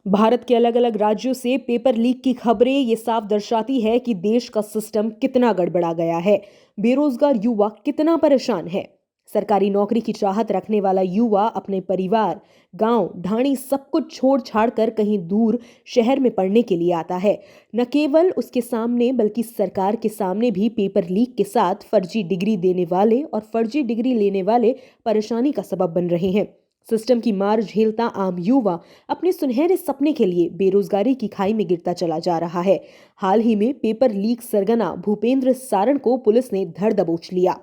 भारत के अलग अलग राज्यों से पेपर लीक की खबरें ये साफ दर्शाती है कि देश का सिस्टम कितना गड़बड़ा गया है। बेरोजगार युवा कितना परेशान है। सरकारी नौकरी की चाहत रखने वाला युवा अपने परिवार, गांव, ढाणी सब कुछ छोड़ छाड़ कर कहीं दूर शहर में पढ़ने के लिए आता है। न केवल उसके सामने बल्कि सरकार के सामने भी पेपर लीक के साथ फर्जी डिग्री देने वाले और फर्जी डिग्री लेने वाले परेशानी का सबब बन रहे हैं। सिस्टम की मार झेलता आम युवा अपने सुनहरे सपने के लिए बेरोजगारी की खाई में गिरता चला जा रहा है। हाल ही में पेपर लीक सरगना भूपेंद्र सारण को पुलिस ने धर दबोच लिया।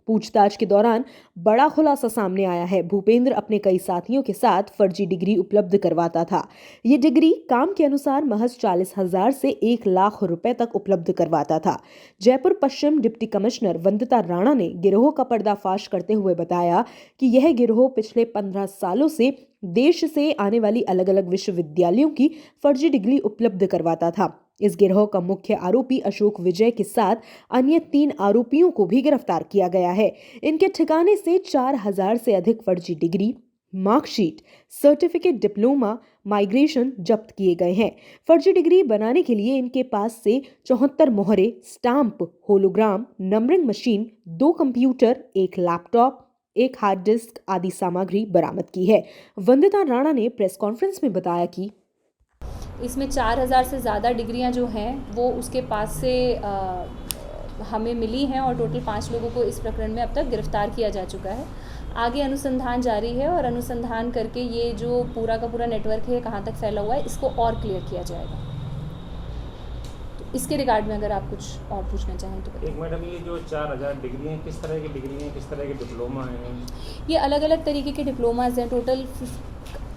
पूछताछ के दौरान बड़ा खुलासा सामने आया है। भूपेंद्र अपने कई साथियों के साथ फर्जी डिग्री उपलब्ध करवाता था। ये डिग्री काम के अनुसार महज 40,000 से 1,00,000 रुपए तक उपलब्ध करवाता था। जयपुर पश्चिम डिप्टी कमिश्नर वंदिता राणा ने गिरोह का पर्दाफाश करते हुए बताया कि यह गिरोह पिछले 15 सालों से देश से आने वाली अलग अलग विश्वविद्यालयों की फर्जी डिग्री उपलब्ध करवाता था। इस गिरोह का मुख्य आरोपी अशोक विजय के साथ अन्य 3 आरोपियों को भी गिरफ्तार किया गया है। इनके ठिकाने से 4,000 से अधिक फर्जी degree, marksheet, certificate, diploma, migration जब्त किए गए हैं। फर्जी डिग्री बनाने के लिए इनके पास से 74 मोहरे, stamp, hologram, numbering machine, 2 computer, 1 laptop, 1 hard disk आदि सामग्री बरामद की है। वंदिता राणा ने प्रेस कॉन्फ्रेंस में बताया कि इसमें 4,000 से ज़्यादा डिग्रियां जो हैं वो उसके पास से हमें मिली हैं और टोटल 5 लोगों को इस प्रकरण में अब तक गिरफ्तार किया जा चुका है। आगे अनुसंधान जारी है और अनुसंधान करके ये जो पूरा का पूरा नेटवर्क है कहाँ तक फैला हुआ है इसको और क्लियर किया जाएगा। तो इसके रिगार्ड में अगर आप कुछ और पूछना चाहें तो एक मैडम, ये जो 4,000 डिग्री हैं किस तरह की डिग्री हैं, किस तरह के डिप्लोमा हैं? ये अलग अलग तरीके के डिप्लोमाज हैं। टोटल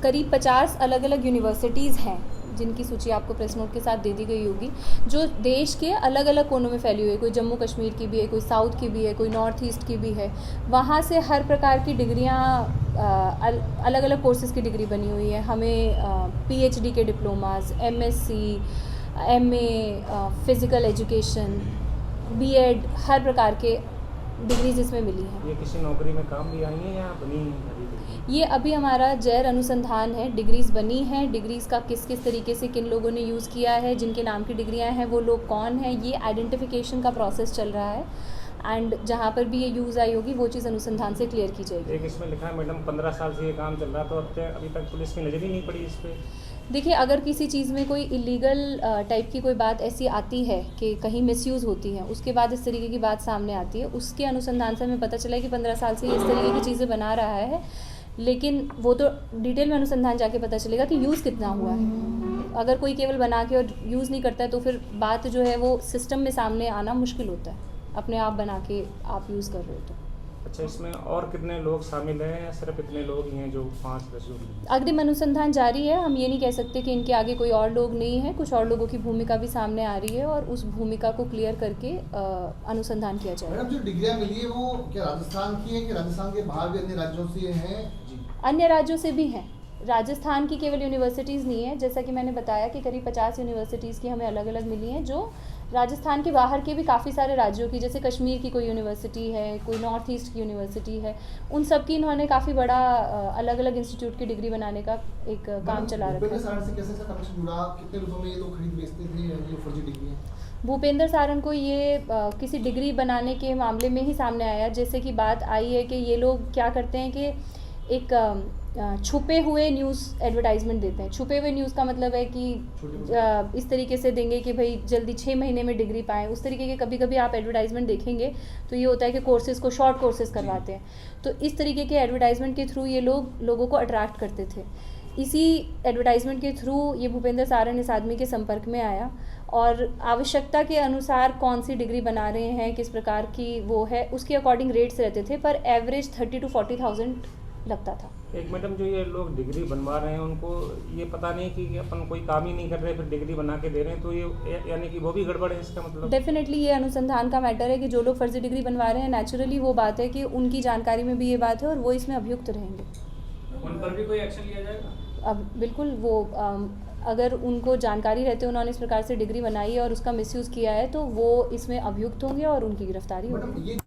करीब 50 अलग अलग यूनिवर्सिटीज़ हैं जिनकी सूची आपको प्रेस नोट के साथ दे दी गई होगी, जो देश के अलग अलग कोनों में फैली हुई है। कोई जम्मू कश्मीर की भी है, कोई साउथ की भी है, कोई नॉर्थ ईस्ट की भी है। वहाँ से हर प्रकार की डिग्रियाँ, अलग अलग कोर्सेज़ की डिग्री बनी हुई है। हमें PhD के diplomas, MSc, MA, physical education, B.Ed, हर प्रकार के डिग्रीज इसमें मिली हैं। ये किसी नौकरी में काम भी आई हैं या बनी हैं? ये अभी हमारा जैर अनुसंधान है। डिग्रीज़ बनी हैं, डिग्रीज़ का किस किस तरीके से किन लोगों ने यूज़ किया है, जिनके नाम की डिग्रियां हैं वो लोग कौन हैं, ये आइडेंटिफिकेशन का प्रोसेस चल रहा है। एंड जहाँ पर भी ये यूज़ आई होगी वो चीज़ अनुसंधान से क्लियर की जाएगी। एक इसमें लिखा है मैडम 15 साल से ये काम चल रहा, तो अभी तक पुलिस की नज़र ही नहीं पड़ी इस पर। देखिए, अगर किसी चीज़ में कोई इलीगल टाइप की कोई बात ऐसी आती है कि कहीं मिसयूज़ होती है, उसके बाद इस तरीके की बात सामने आती है, उसके अनुसंधान से हमें पता चला है कि 15 साल से ये इस तरीके की चीज़ें बना रहा है। लेकिन वो तो डिटेल में अनुसंधान जाके पता चलेगा कि यूज़ कितना हुआ है। अगर कोई केवल बना के और यूज़ नहीं करता है तो फिर बात जो है वो सिस्टम में सामने आना मुश्किल होता है, अपने आप बना के आप यूज़ कर रहे हो तो। अच्छा, इसमें और कितने लोग शामिल हैं या सिर्फ इतने लोग ही हैं जो 5-10 लोग? अग्रिम अनुसंधान जारी है। हम ये नहीं कह सकते कि इनके आगे कोई और लोग नहीं है। कुछ और लोगों की भूमिका भी सामने आ रही है और उस भूमिका को क्लियर करके अनुसंधान किया जाएगा। मैडम, जो डिग्रियां मिली है वो क्या राजस्थान की है कि राजस्थान के बाहर भी अन्य राज्यों से हैं? अन्य राज्यों से भी हैं। राजस्थान की केवल यूनिवर्सिटीज़ नहीं है, जैसा कि मैंने बताया कि करीब 50 यूनिवर्सिटीज़ की हमें अलग अलग मिली हैं, जो राजस्थान के बाहर के भी काफ़ी सारे राज्यों की, जैसे कश्मीर की कोई यूनिवर्सिटी है, कोई नॉर्थ ईस्ट की यूनिवर्सिटी है, उन सब की इन्होंने काफ़ी बड़ा अलग अलग इंस्टीट्यूट की डिग्री बनाने का एक काम चला रखा है। से कैसे कनेक्शन जुड़ा? कितने रुपयों में ये लोग खरीद बेचते थे ये फर्जी डिग्री? भूपेंद्र सारण को ये किसी डिग्री बनाने के मामले में ही सामने आया। जैसे कि बात आई है कि ये लोग क्या करते हैं कि एक छुपे हुए न्यूज़ एडवर्टाइजमेंट देते हैं। छुपे हुए न्यूज़ का मतलब है कि इस तरीके से देंगे कि भाई जल्दी 6 महीने में डिग्री पाएँ। उस तरीके के कभी कभी आप एडवर्टाइजमेंट देखेंगे तो ये होता है कि कोर्सेज़ को शॉर्ट कोर्सेज़ करवाते हैं। तो इस तरीके के एडवर्टाइजमेंट के थ्रू ये लोगों को अट्रैक्ट करते थे। इसी एडवर्टाइजमेंट के थ्रू ये भूपेंद्र सारण इस आदमी के संपर्क में आया और आवश्यकता के अनुसार कौन सी डिग्री बना रहे हैं, किस प्रकार की वो है, उसके अकॉर्डिंग रेट्स रहते थे, पर एवरेज 30,000 to 40,000 लगता था। एक मैडम, जो ये लोग डिग्री बनवा रहे हैं उनको ये पता नहीं कि अपन कोई काम ही नहीं कर रहे, फिर डिग्री बना के दे रहे हैं, तो ये यानी कि वो भी गड़बड़ है इसका मतलब? डेफिनेटली ये अनुसंधान का मैटर है कि जो लोग फर्जी डिग्री बनवा रहे हैं, नेचुरली वो बात है कि उनकी जानकारी में भी ये बात है और वो इसमें अभियुक्त रहेंगे। उन पर भी कोई एक्शन लिया जाएगा? अब बिल्कुल वो अगर उनको जानकारी रहते उन्होंने इस प्रकार से डिग्री बनाई है और उसका मिसयूज़ किया है तो वो इसमें अभियुक्त होंगे और उनकी गिरफ्तारी होगी।